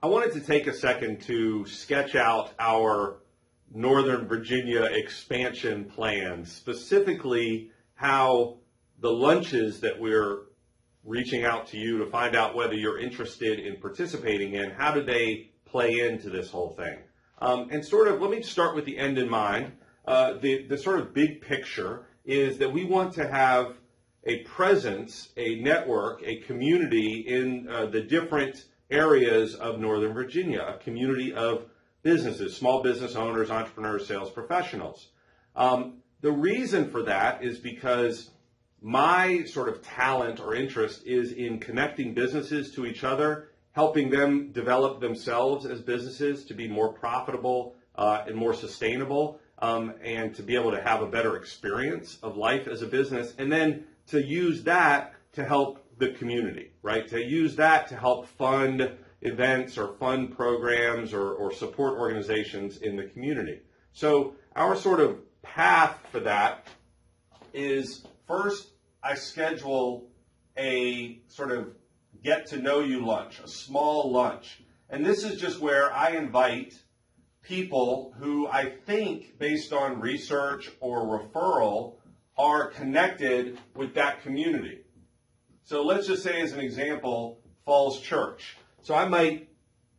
I wanted to take a second to sketch out our Northern Virginia expansion plans, specifically how the lunches that we're reaching out to you to find out whether you're interested in participating in, how do they play into this whole thing? And sort of, let me start with the end in mind. The sort of big picture is that we want to have a presence, a network, a community in the different areas of Northern Virginia, a community of businesses, small business owners, entrepreneurs, sales professionals. The reason for that is because my sort of talent or interest is in connecting businesses to each other, helping them develop themselves as businesses to be more profitable and more sustainable, and to be able to have a better experience of life as a business, and then to use that to help the community, right? To use that to help fund events or fund programs or support organizations in the community. So our sort of path for that is, first, I schedule a sort of get to know you lunch, a small lunch. And this is just where I invite people who I think, based on research or referral, are connected with that community. So let's just say, as an example, Falls Church. So I might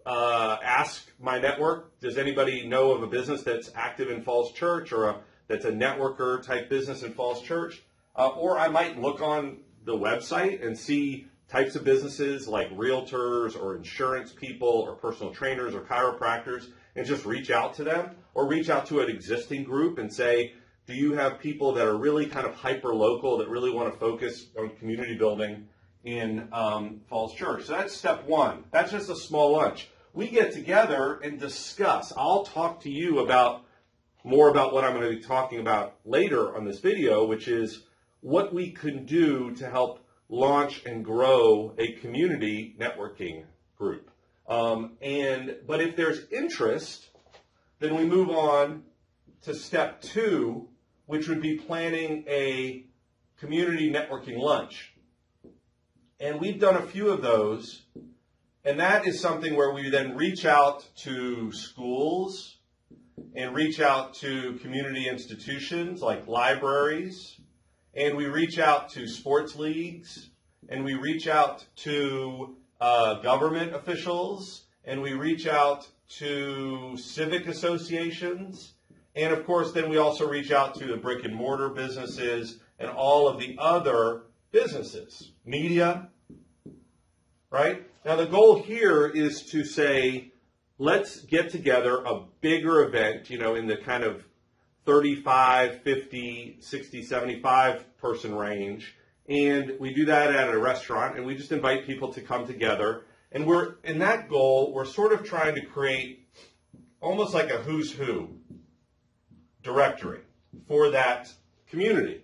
ask my network, does anybody know of a business that's active in Falls Church, or that's a networker type business in Falls Church? Or I might look on the website and see types of businesses like realtors or insurance people or personal trainers or chiropractors, and just reach out to them, or reach out to an existing group and say, do you have people that are really kind of hyper-local that really want to focus on community building in Falls Church? So that's step one. That's just a small lunch. We get together and discuss. I'll talk to you about more about what I'm going to be talking about later on this video, which is what we can do to help launch and grow a community networking group. But if there's interest, then we move on to step two, which would be planning a community networking lunch. And we've done a few of those, and that is something where we then reach out to schools and reach out to community institutions like libraries, and we reach out to sports leagues, and we reach out to government officials, and we reach out to civic associations, and of course then we also reach out to the brick and mortar businesses and all of the other businesses, media, right? Now the goal here is to say, let's get together a bigger event, in the kind of 35, 50, 60, 75 person range. And we do that at a restaurant, and we just invite people to come together. And we're in that goal, we're sort of trying to create almost like a who's who directory for that community.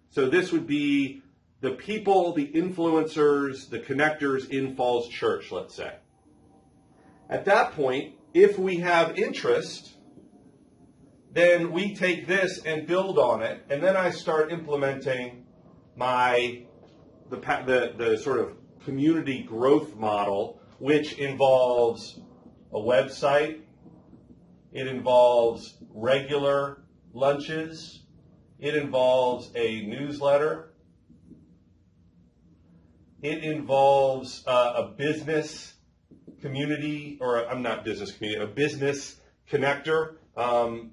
So this would be the people, the influencers, the connectors in Falls Church, let's say. At that point, if we have interest, then we take this and build on it, and then I start implementing the sort of community growth model, which involves a website, it involves regular lunches, it involves a newsletter, it involves a business community, or I'm not business community, a business connector,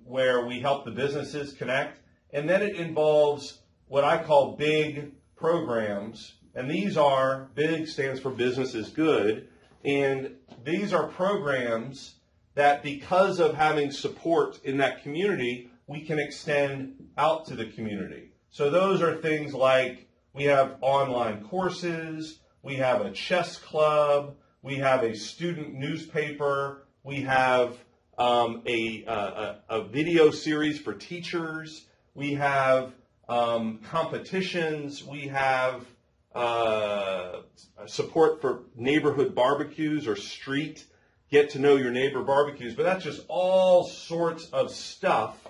where we help the businesses connect. And then it involves what I call big programs. And these are, big stands for business is good. And these are programs that, because of having support in that community, we can extend out to the community. So those are things like, we have online courses, we have a chess club, we have a student newspaper, we have a video series for teachers, we have competitions, we have support for neighborhood barbecues or street get to know your neighbor barbecues. But that's just all sorts of stuff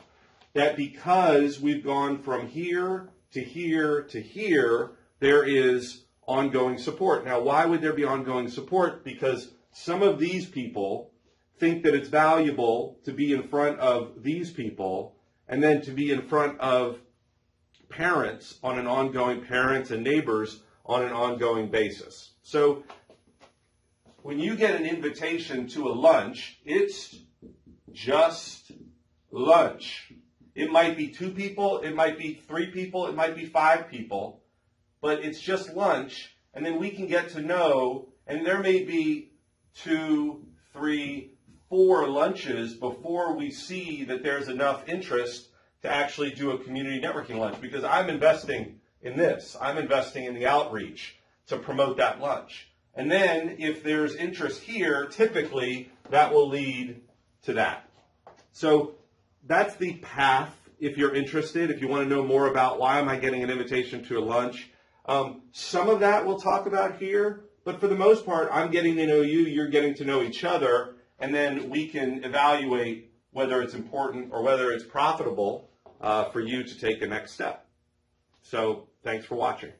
that, because we've gone from here to here to here, there is ongoing support. Now, why would there be ongoing support? Because some of these people think that it's valuable to be in front of these people and then to be in front of parents on an ongoing, parents and neighbors on an ongoing basis. So when you get an invitation to a lunch, it's just lunch. It might be 2 people, it might be 3 people, it might be 5 people, but it's just lunch, and then we can get to know, and there may be 2, 3, 4 lunches before we see that there's enough interest to actually do a community networking lunch, because I'm investing in this. I'm investing in the outreach to promote that lunch. And then if there's interest here, typically that will lead to that. So that's the path if you're interested, if you want to know more about why am I getting an invitation to a lunch. Some of that we'll talk about here, but for the most part, I'm getting to know you, you're getting to know each other, and then we can evaluate whether it's important or whether it's profitable for you to take the next step. So thanks for watching.